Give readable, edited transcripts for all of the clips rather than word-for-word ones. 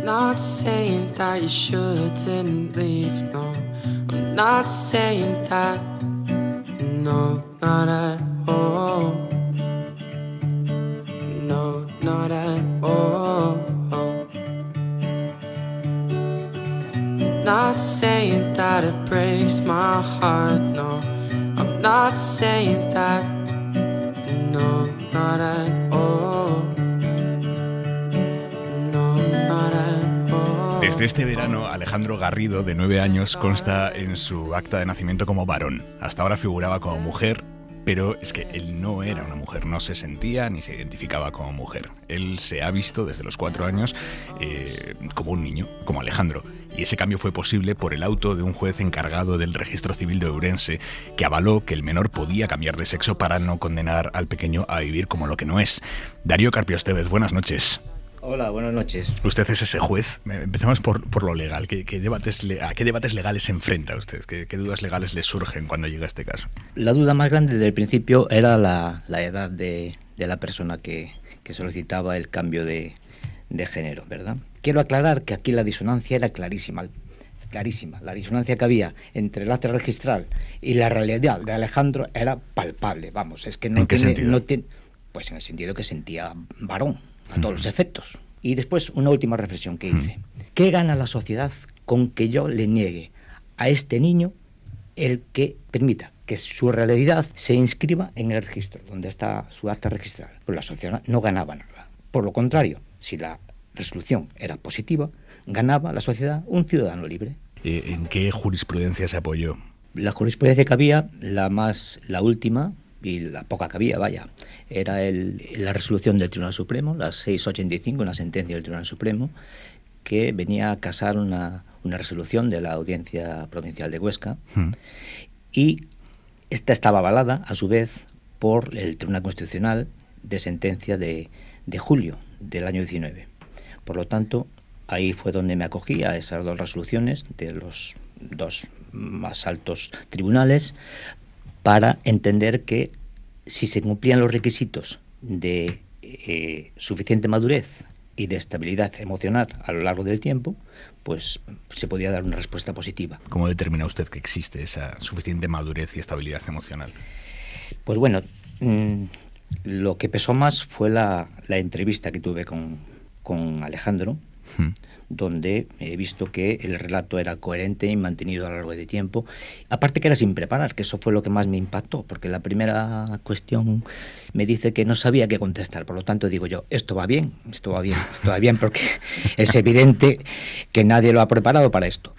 not saying that you shouldn't leave, no. I'm not saying that, no, not at all. No, not at all. Not saying that it breaks my heart, no. I'm not saying that, no, not at all. No, not at all. Desde este verano, Alejandro Garrido, de 9 años, consta en su acta de nacimiento como varón. Hasta ahora figuraba como mujer, pero es que él no era una mujer, no se sentía ni se identificaba como mujer. Él se ha visto desde los 4 años como un niño, como Alejandro. Y ese cambio fue posible por el auto de un juez encargado del registro civil de Ourense, que avaló que el menor podía cambiar de sexo para no condenar al pequeño a vivir como lo que no es. Darío Carpio Estevez, buenas noches. Hola, buenas noches. Usted es ese juez. Empezamos por lo legal. ¿A qué debates legales se enfrenta usted? ¿Qué dudas legales le surgen cuando llega este caso? La duda más grande desde el principio era la edad de la persona que solicitaba el cambio de género, ¿verdad? Quiero aclarar que aquí la disonancia era clarísima. La disonancia que había entre el acta registral y la realidad de Alejandro era palpable. Vamos, es que no ¿En qué sentido? Pues en el sentido que sentía varón, a todos los efectos. Y después una última reflexión que hice. ¿Qué gana la sociedad con que yo le niegue a este niño el que permita que su realidad se inscriba en el registro, donde está su acta registral? Pues la sociedad no ganaba nada. Por lo contrario, si la resolución era positiva, ganaba la sociedad un ciudadano libre. ¿En qué jurisprudencia se apoyó? La jurisprudencia que había, la última, y la poca que había, vaya, era la resolución del Tribunal Supremo, la 685, una sentencia del Tribunal Supremo, que venía a casar una resolución de la Audiencia Provincial de Huesca, y esta estaba avalada, a su vez, por el Tribunal Constitucional de sentencia de julio del año 19. Por lo tanto, ahí fue donde me acogí a esas dos resoluciones de los dos más altos tribunales, para entender que si se cumplían los requisitos de suficiente madurez y de estabilidad emocional a lo largo del tiempo, pues se podía dar una respuesta positiva. ¿Cómo determina usted que existe esa suficiente madurez y estabilidad emocional? Pues bueno, lo que pesó más fue la entrevista que tuve con Alejandro, donde he visto que el relato era coherente y mantenido a lo largo de tiempo. Aparte que era sin preparar, que eso fue lo que más me impactó, porque la primera cuestión me dice que no sabía qué contestar. Por lo tanto digo yo, esto va bien, porque es evidente que nadie lo ha preparado para esto.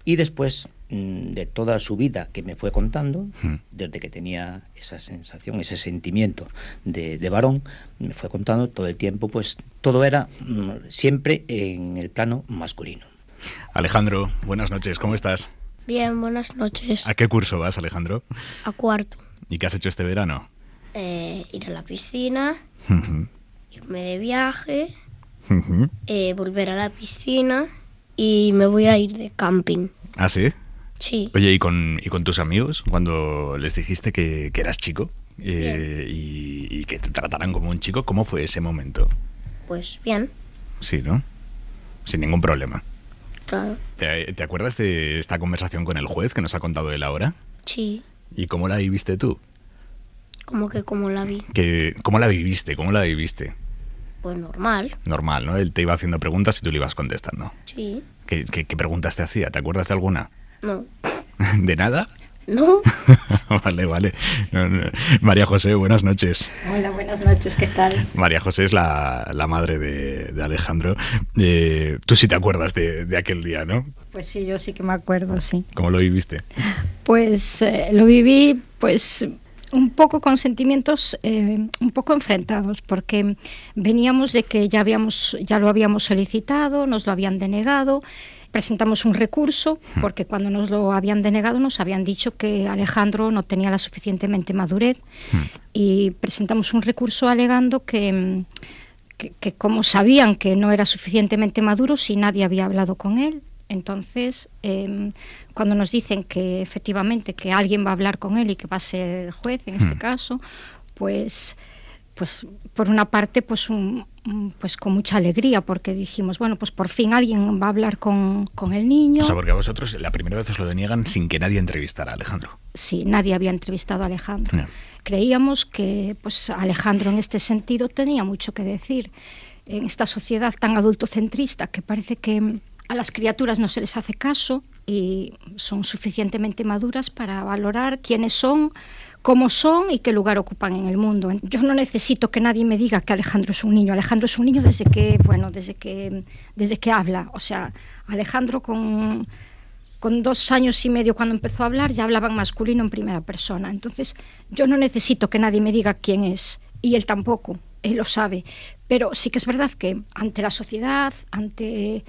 Y después de toda su vida que me fue contando, desde que tenía esa sensación, ese sentimiento de varón, me fue contando todo el tiempo, pues todo era siempre en el plano masculino. Alejandro, buenas noches, ¿cómo estás? Bien, buenas noches. ¿A qué curso vas, Alejandro? A cuarto. ¿Y qué has hecho este verano? Ir a la piscina, irme de viaje, volver a la piscina y me voy a ir de camping. ¿Ah, sí? Sí. Oye, ¿y con tus amigos, cuando les dijiste que eras chico y que te trataran como un chico, cómo fue ese momento? Pues bien. Sí, ¿no? Sin ningún problema. Claro. ¿Te acuerdas de esta conversación con el juez que nos ha contado él ahora? Sí. ¿Y cómo la viviste tú? ¿Cómo la vi? ¿Cómo la viviste? ¿Cómo la viviste? Pues normal. Normal, ¿no? Él te iba haciendo preguntas y tú le ibas contestando. Sí. ¿Qué preguntas te hacía? ¿Te acuerdas de alguna? No. ¿De nada? No. Vale. No. María José, buenas noches. Hola, buenas noches, ¿qué tal? María José es la madre de Alejandro. Tú sí te acuerdas de aquel día, ¿no? Pues sí, yo sí que me acuerdo, sí. ¿Cómo lo viviste? Pues lo viví, pues un poco con sentimientos un poco enfrentados, porque veníamos de que ya lo habíamos solicitado, nos lo habían denegado. Presentamos un recurso porque cuando nos lo habían denegado nos habían dicho que Alejandro no tenía la suficientemente madurez y presentamos un recurso alegando que como sabían que no era suficientemente maduro, si nadie había hablado con él, entonces cuando nos dicen que efectivamente que alguien va a hablar con él y que va a ser el juez en este caso, pues pues por una parte, pues pues con mucha alegría, porque dijimos, bueno, pues por fin alguien va a hablar con el niño. O sea, porque a vosotros la primera vez os lo deniegan sin que nadie entrevistara a Alejandro. Sí, nadie había entrevistado a Alejandro. No. Creíamos que pues Alejandro en este sentido tenía mucho que decir. En esta sociedad tan adultocentrista que parece que a las criaturas no se les hace caso y son suficientemente maduras para valorar quiénes son, cómo son y qué lugar ocupan en el mundo. Yo no necesito que nadie me diga que Alejandro es un niño. Alejandro es un niño desde que habla. O sea, Alejandro con 2 años y medio, cuando empezó a hablar, ya hablaba en masculino en primera persona. Entonces, yo no necesito que nadie me diga quién es, y él tampoco, él lo sabe. Pero sí que es verdad que ante la sociedad, ante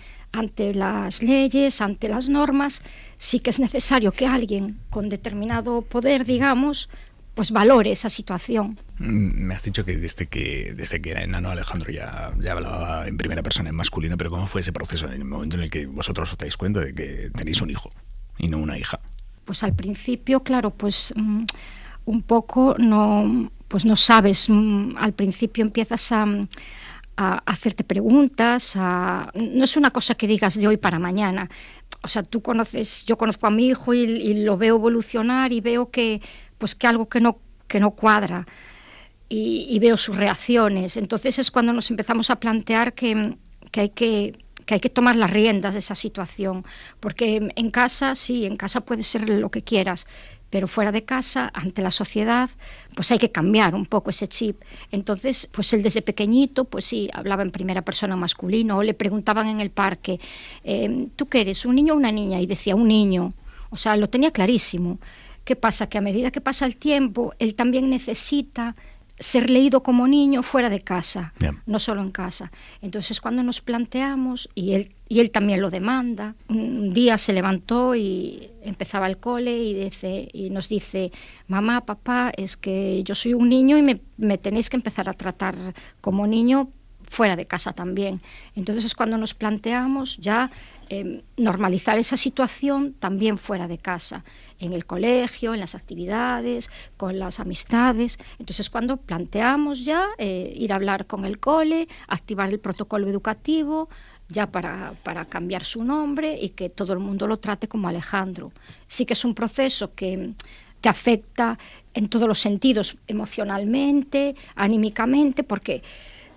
las leyes, ante las normas, sí que es necesario que alguien con determinado poder, digamos, pues valore esa situación. Me has dicho que desde que era enano Alejandro ya hablaba en primera persona en masculino, pero ¿cómo fue ese proceso en el momento en el que vosotros os dais cuenta de que tenéis un hijo y no una hija? Pues al principio, claro, pues un poco no sabes. Al principio empiezas a hacerte preguntas, no es una cosa que digas de hoy para mañana. O sea, yo conozco a mi hijo y lo veo evolucionar y veo que algo que no cuadra y veo sus reacciones. Entonces es cuando nos empezamos a plantear que hay que tomar las riendas de esa situación, porque en casa puede ser lo que quieras, pero fuera de casa, ante la sociedad, pues hay que cambiar un poco ese chip. Entonces, pues él desde pequeñito, pues sí, hablaba en primera persona masculino, o le preguntaban en el parque, ¿tú qué eres, un niño o una niña? Y decía, un niño. O sea, lo tenía clarísimo. ¿Qué pasa? Que a medida que pasa el tiempo, él también necesita ser leído como niño fuera de casa, Bien. no solo en casa. Entonces, cuando nos planteamos, y él también lo demanda, un día se levantó y empezaba el cole y nos dice, mamá, papá, es que yo soy un niño y me tenéis que empezar a tratar como niño fuera de casa también. Entonces es cuando nos planteamos ya normalizar esa situación también fuera de casa, en el colegio, en las actividades, con las amistades. Entonces cuando planteamos ya ir a hablar con el cole, activar el protocolo educativo, ya para cambiar su nombre y que todo el mundo lo trate como Alejandro. Sí que es un proceso que te afecta en todos los sentidos, emocionalmente, anímicamente, porque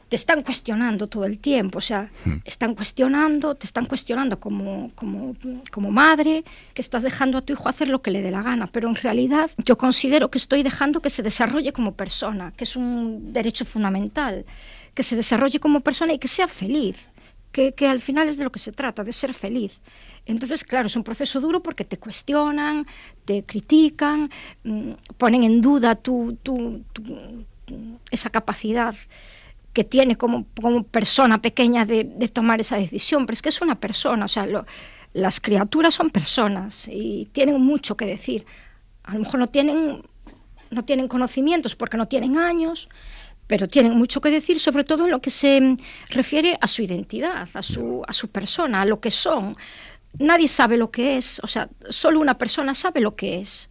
te están cuestionando todo el tiempo, o sea, te están cuestionando como madre, que estás dejando a tu hijo hacer lo que le dé la gana, pero en realidad yo considero que estoy dejando que se desarrolle como persona, que es un derecho fundamental, que se desarrolle como persona y que sea feliz, que al final es de lo que se trata, de ser feliz. Entonces, claro, es un proceso duro porque te cuestionan, te critican, ponen en duda esa capacidad que tiene como persona pequeña de tomar esa decisión, pero es que es una persona, o sea, las criaturas son personas y tienen mucho que decir. A lo mejor no tienen conocimientos porque no tienen años, pero tienen mucho que decir, sobre todo en lo que se refiere a su identidad, a su persona, a lo que son. Nadie sabe lo que es, o sea, solo una persona sabe lo que es.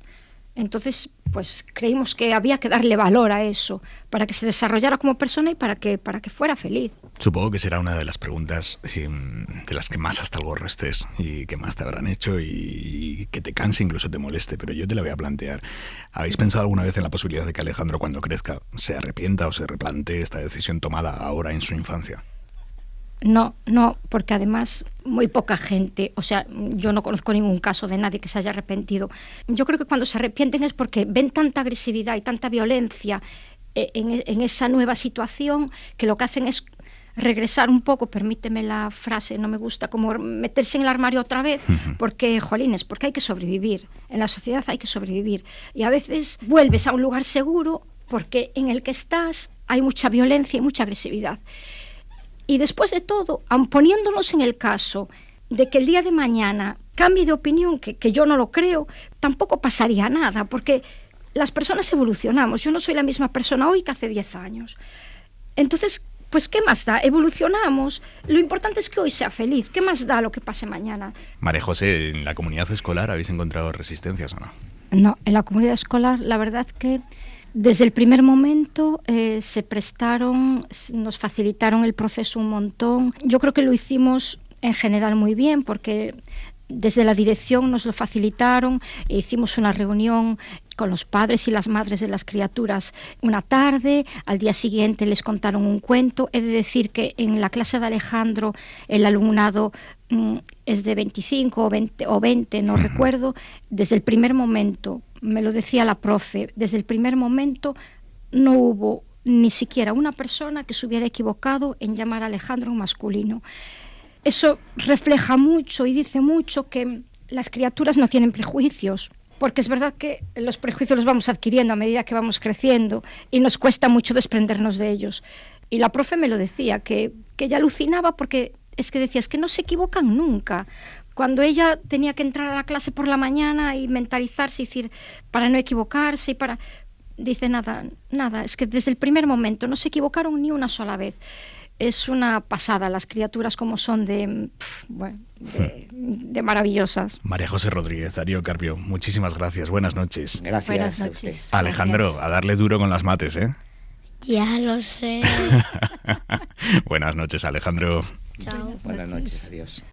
Entonces, pues creímos que había que darle valor a eso para que se desarrollara como persona y para que fuera feliz. Supongo que será una de las preguntas de las que más hasta el gorro estés y que más te habrán hecho y que te canse, incluso te moleste, pero yo te la voy a plantear. ¿Habéis pensado alguna vez en la posibilidad de que Alejandro, cuando crezca, se arrepienta o se replantee esta decisión tomada ahora en su infancia? No, porque además muy poca gente, o sea, yo no conozco ningún caso de nadie que se haya arrepentido. Yo creo que cuando se arrepienten es porque ven tanta agresividad y tanta violencia en esa nueva situación que lo que hacen es regresar un poco, permíteme la frase, no me gusta, como meterse en el armario otra vez, porque, jolines, porque hay que sobrevivir, en la sociedad hay que sobrevivir. Y a veces vuelves a un lugar seguro porque en el que estás hay mucha violencia y mucha agresividad. Y después de todo, aun poniéndonos en el caso de que el día de mañana cambie de opinión, que yo no lo creo, tampoco pasaría nada, porque las personas evolucionamos. Yo no soy la misma persona hoy que hace 10 años. Entonces, pues ¿qué más da? Evolucionamos. Lo importante es que hoy sea feliz. ¿Qué más da lo que pase mañana? María José, ¿en la comunidad escolar habéis encontrado resistencias o no? No, en la comunidad escolar la verdad que Desde el primer momento se prestaron, nos facilitaron el proceso un montón. Yo creo que lo hicimos en general muy bien, porque desde la dirección nos lo facilitaron, e hicimos una reunión con los padres y las madres de las criaturas una tarde, al día siguiente les contaron un cuento. He de decir que en la clase de Alejandro el alumnado es de 25 o 20, no recuerdo. Desde el primer momento, me lo decía la profe, desde el primer momento no hubo ni siquiera una persona que se hubiera equivocado en llamar a Alejandro un masculino. Eso refleja mucho y dice mucho que las criaturas no tienen prejuicios, porque es verdad que los prejuicios los vamos adquiriendo a medida que vamos creciendo y nos cuesta mucho desprendernos de ellos. Y la profe me lo decía, que ella alucinaba porque es que decía, es que no se equivocan nunca. Cuando ella tenía que entrar a la clase por la mañana y mentalizarse y decir, para no equivocarse y para... Dice, nada, es que desde el primer momento no se equivocaron ni una sola vez. Es una pasada las criaturas como son de maravillosas. María José Rodríguez, Darío Carpio, muchísimas gracias. Buenas noches. Gracias. Buenas a noches. usted. Alejandro, Gracias. a darle duro con las mates, ¿eh? Ya lo sé. Buenas noches, Alejandro. Chao. Buenas noches, adiós.